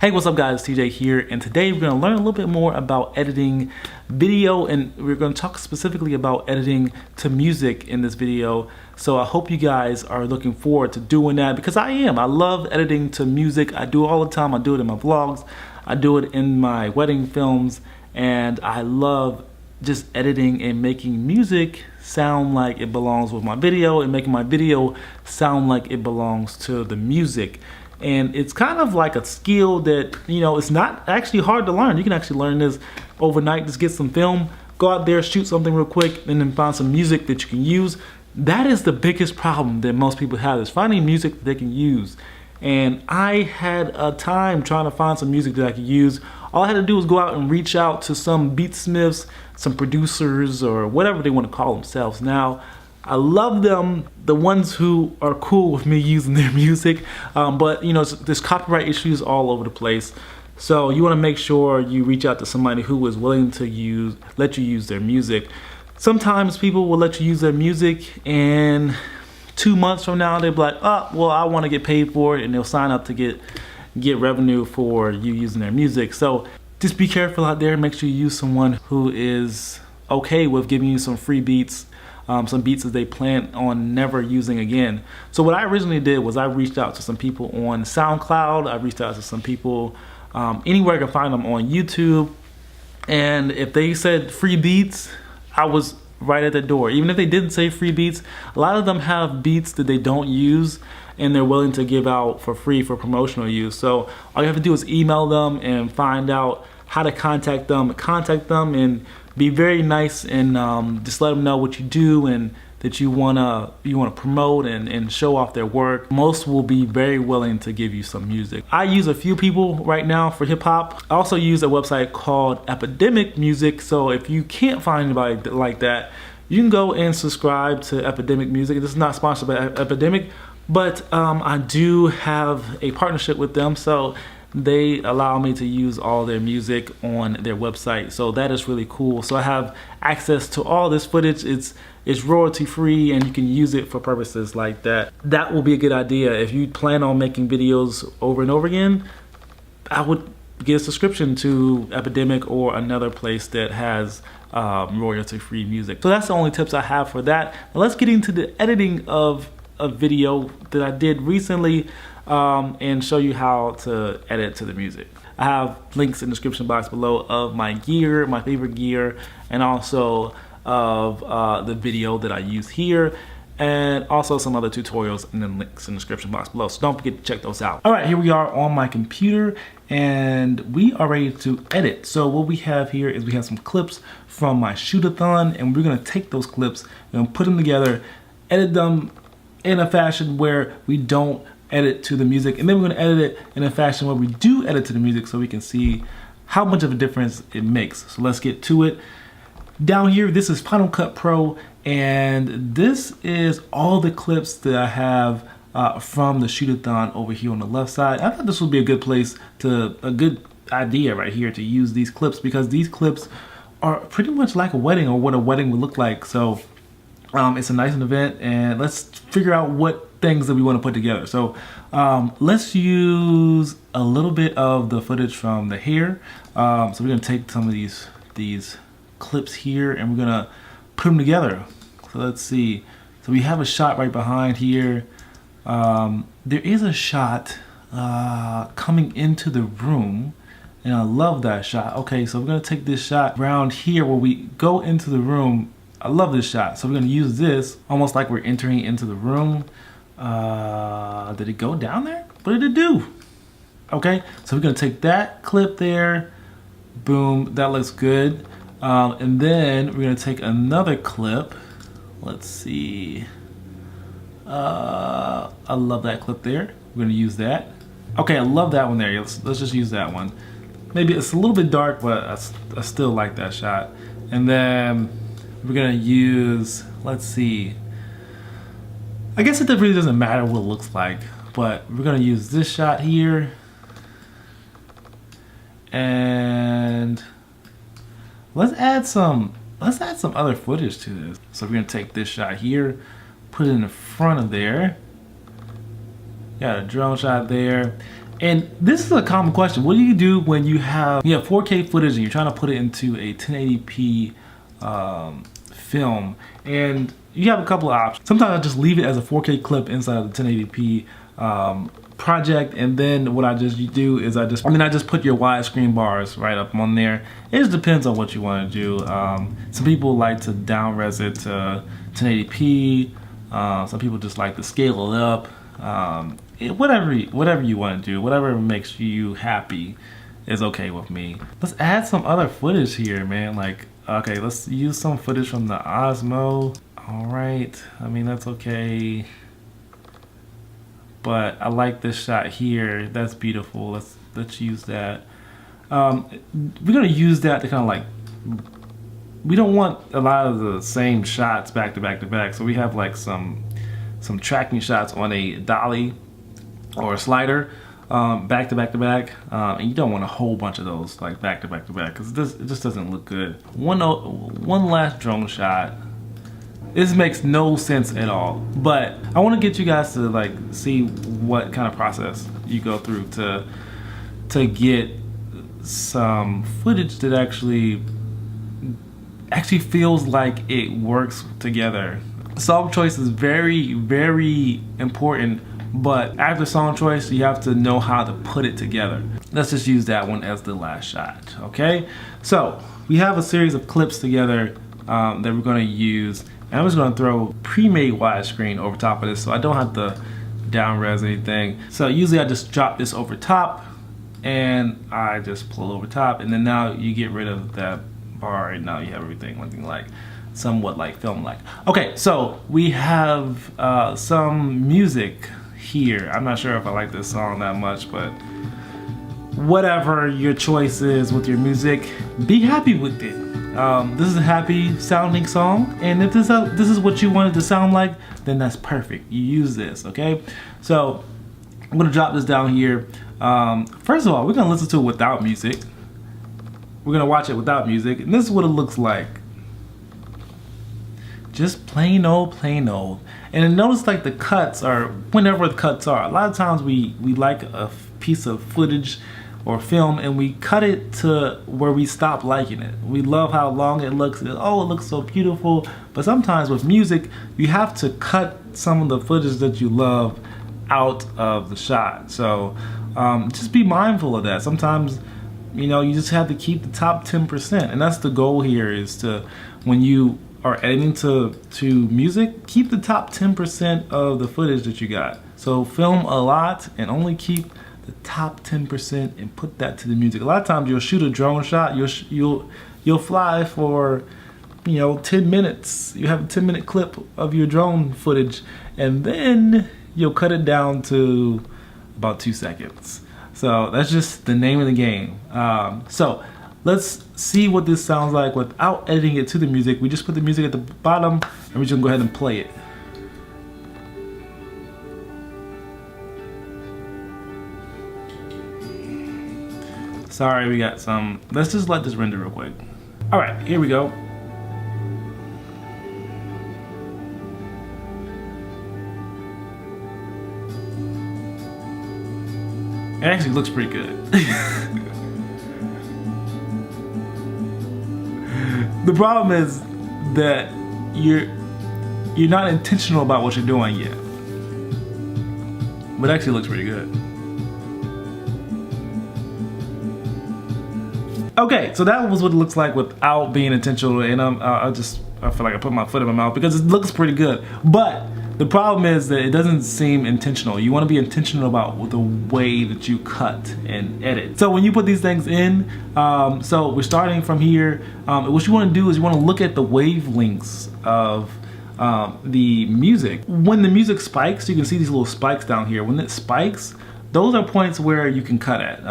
Hey, what's up guys, TJ here, and today we're going to learn a little bit more about editing video, and we're going to talk specifically about editing to music in this video. So I hope you guys are looking forward to doing that, because I am. I love editing to music. I do it all the time. I do it in my vlogs, I do it in my wedding films, and I love just editing and making music sound like it belongs with my video and making my video sound like it belongs to the music. And it's kind of like a skill that, you know, it's not actually hard to learn. You can actually learn this overnight. Just get some film, go out there, shoot something real quick, and then find some music that you can use. That is the biggest problem that most people have, is finding music that they can use. And I had a time trying to find some music that I could use. All I had to do was go out and reach out to some beatsmiths, some producers, or whatever they want to call themselves now. I love them, the ones who are cool with me using their music, but you know, there's copyright issues all over the place. So you want to make sure you reach out to somebody who is willing to let you use their music. Sometimes people will let you use their music, and 2 months from now they'll be like, oh, well, I want to get paid for it, and they'll sign up to get revenue for you using their music. So just be careful out there. Make sure you use someone who is okay with giving you some free beats. Some beats that they plan on never using again. So what I originally did was I reached out to some people on SoundCloud. I reached out to some people anywhere I could find them on YouTube. And if they said free beats, I was right at the door. Even if they didn't say free beats, a lot of them have beats that they don't use and they're willing to give out for free for promotional use. So all you have to do is email them and find out how to contact them and be very nice, and just let them know what you do and that you wanna promote and show off their work. Most will be very willing to give you some music. I use a few people right now for hip hop. I also use a website called Epidemic Music. So if you can't find anybody like that, you can go and subscribe to Epidemic Music. This is not sponsored by Epidemic, but I do have a partnership with them. So they allow me to use all their music on their website, so that is really cool. So I have access to all this footage. It's royalty free, and you can use it for purposes like that. That will be a good idea if you plan on making videos over and over again. I would get a subscription to Epidemic or another place that has royalty free music. So that's the only tips I have for that. Now let's get into the editing of a video that I did recently, and show you how to edit to the music. I have links in the description box below of my gear, my favorite gear, and also of the video that I use here, and also some other tutorials, and then links in the description box below. So don't forget to check those out. All right, here we are on my computer, and we are ready to edit. So what we have here is we have some clips from my shoot-a-thon, and we're gonna take those clips and put them together, edit them in a fashion where we don't edit to the music, and then we're going to edit it in a fashion where we do edit to the music, so we can see how much of a difference it makes. So let's get to it. Down here, this is Final Cut Pro, and this is all the clips that I have from the shoot-a-thon over here on the left side. I thought this would be a good good idea right here to use these clips, because these clips are pretty much like a wedding, or what a wedding would look like. So it's a nice event, and let's figure out what things that we want to put together. So let's use a little bit of the footage from the hair. So we're gonna take some of these clips here, and we're gonna put them together. So let's see. So we have a shot right behind here. There is a shot coming into the room, and I love that shot. Okay, so we're gonna take this shot around here where we go into the room. I love this shot. So we're gonna use this almost like we're entering into the room. Did it go down there? What did it do? Okay, so we're gonna take that clip there. Boom, that looks good. And then we're gonna take another clip. Let's see. I love that clip there. We're gonna use that. Okay, I love that one there. Let's just use that one. Maybe it's a little bit dark, but I still like that shot. And then we're gonna use, let's see. I guess it really doesn't matter what it looks like, but we're gonna use this shot here, and let's add some other footage to this. So we're gonna take this shot here, put it in the front of there. Got a drone shot there, And this is a common question. What do you do when you have 4K footage and you're trying to put it into a 1080p film? And you have a couple of options. Sometimes I just leave it as a 4K clip inside of the 1080p project, and then what I just do is I just put your widescreen bars right up on there. It just depends on what you want to do. Some people like to down res it to 1080p. Some people just like to scale it up. Whatever you want to do, whatever makes you happy is okay with me. Let's add some other footage here, man. Like, okay, let's use some footage from the Osmo. All right, I mean, that's okay. But I like this shot here. That's beautiful. Let's use that. We're gonna use that to kind of like, we don't want a lot of the same shots back to back to back. So we have like some tracking shots on a dolly or a slider, back to back to back, and you don't want a whole bunch of those like back to back to back, because it just doesn't look good. One last drone shot. This makes no sense at all, but I want to get you guys to like see what kind of process you go through to get some footage that actually feels like it works together. Song choice is very, very important, but after song choice, you have to know how to put it together. Let's just use that one as the last shot, okay? So we have a series of clips together that we're gonna use, and I'm just gonna throw pre-made widescreen over top of this so I don't have to down res anything. So usually I just drop this over top and I just pull over top, and then now you get rid of that bar, and now you have everything looking like somewhat like film-like. Okay, so we have some music here. I'm not sure if I like this song that much, but whatever your choice is with your music, be happy with it. This is a happy sounding song, and if this is what you want it to sound like, then that's perfect. You use this, okay? So I'm gonna drop this down here. First of all, we're gonna listen to it without music. We're gonna watch it without music, and this is what it looks like. Just plain old. And then notice like the cuts are, whenever the cuts are, a lot of times we like a piece of footage or film and we cut it to where we stop liking it. We love how long it looks. Oh, it looks so beautiful. But sometimes with music, you have to cut some of the footage that you love out of the shot. So just be mindful of that. Sometimes, you know, you just have to keep the top 10%. And that's the goal here, is to, when you are editing to music, keep the top 10% of the footage that you got. So film a lot and only keep the top 10% and put that to the music. A lot of times you'll shoot a drone shot, you'll fly for 10 minutes. You have a 10-minute clip of your drone footage, and then you'll cut it down to about 2 seconds. So that's just the name of the game. So let's see what this sounds like without editing it to the music. We just put the music at the bottom, and we're just gonna go ahead and play it. Sorry, we got some. Let's just let this render real quick. All right, here we go. It actually looks pretty good. The problem is that you're not intentional about what you're doing yet. But it actually looks pretty good. Okay, so that was what it looks like without being intentional, and I feel like I put my foot in my mouth because it looks pretty good. But the problem is that it doesn't seem intentional. You want to be intentional about the way that you cut and edit. So when you put these things in, so we're starting from here. What you want to do is you want to look at the wavelengths of the music. When the music spikes, you can see these little spikes down here. When it spikes, those are points where you can cut at.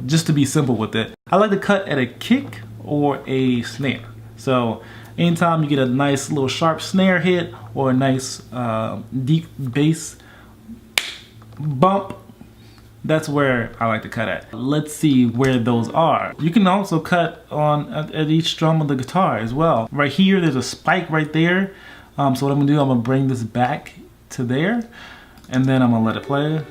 Just to be simple with it, I like to cut at a kick or a snare. So anytime you get a nice little sharp snare hit or a nice deep bass bump, that's where I like to cut at. Let's see where those are. You can also cut on at each strum of the guitar as well. Right here, there's a spike right there. So what I'm gonna do, I'm gonna bring this back to there, and then I'm gonna let it play.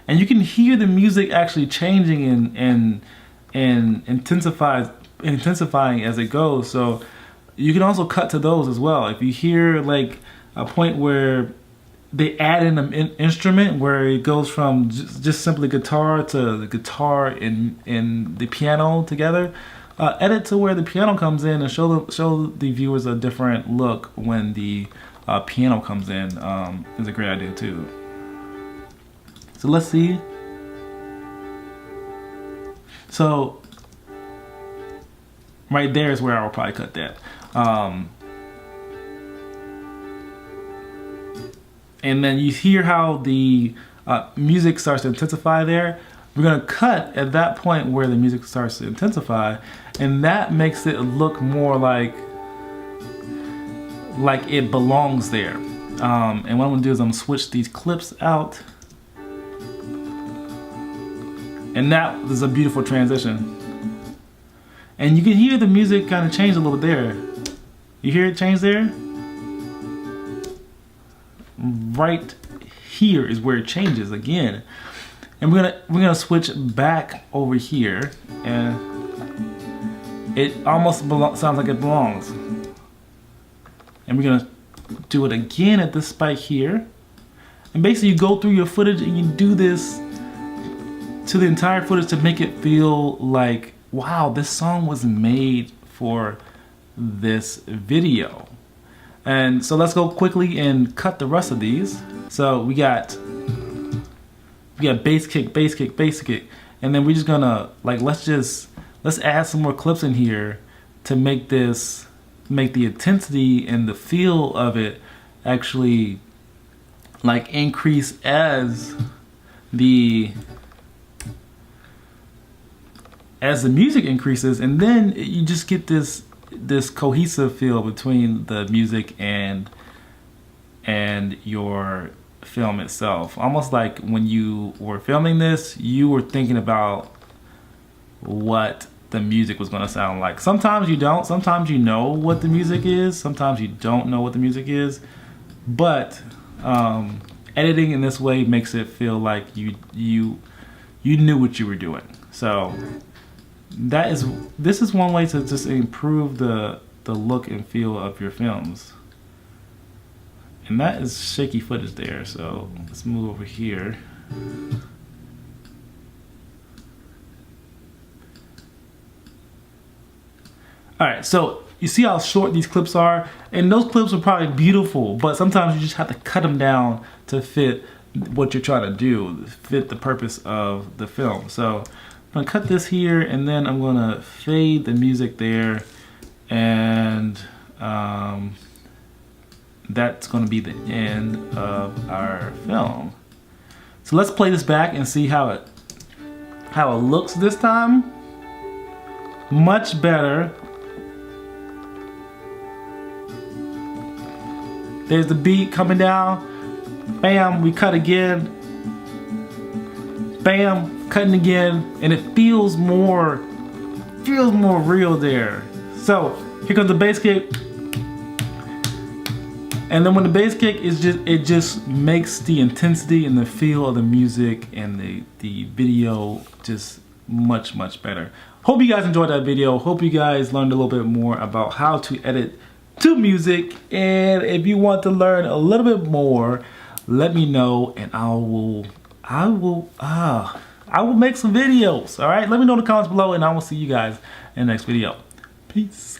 and you can hear the music actually changing and intensifying as it goes. So you can also cut to those as well. If you hear like a point where they add in an instrument where it goes from just simply guitar to the guitar and the piano together, edit to where the piano comes in and show the viewers a different look when the piano comes in. Is a great idea too. So let's see. So right there is where I will probably cut that. And then you hear how the music starts to intensify there. We're gonna cut at that point where the music starts to intensify, and that makes it look more like it belongs there. And what I'm gonna do is I'm gonna switch these clips out, and that is a beautiful transition. And you can hear the music kind of change a little bit there. You hear it change there? Right here is where it changes again. And we're gonna switch back over here, and it almost sounds like it belongs. And we're gonna do it again at this spike here. And basically you go through your footage and you do this to the entire footage to make it feel like, wow, this song was made for this video. And so let's go quickly and cut the rest of these. So we got bass kick, bass kick, bass kick, and then we're just gonna like let's add some more clips in here to make the intensity and the feel of it actually like increase as the music increases, and then you just get this cohesive feel between the music and your film itself. Almost like when you were filming this, you were thinking about what the music was going to sound like. Sometimes you don't. Sometimes you know what the music is. Sometimes you don't know what the music is. But editing in this way makes it feel like you knew what you were doing. So this is one way to just improve the look and feel of your films. And that is shaky footage there, so let's move over here. Alright, so you see how short these clips are? And those clips are probably beautiful, but sometimes you just have to cut them down to fit what you're trying to do, fit the purpose of the film. So I'm gonna cut this here, and then I'm gonna fade the music there, and that's gonna be the end of our film. So let's play this back and see how it looks this time. Much better. There's the beat coming down. Bam, we cut again. Bam, cutting again, and it feels more real there. So here comes the bass kick, and then when the bass kick is just makes the intensity and the feel of the music and the video just much better. Hope you guys enjoyed that video. Hope you guys learned a little bit more about how to edit to music, and if you want to learn a little bit more, let me know, and I will make some videos. All right, let me know in the comments below, and I will see you guys in the next video. Peace.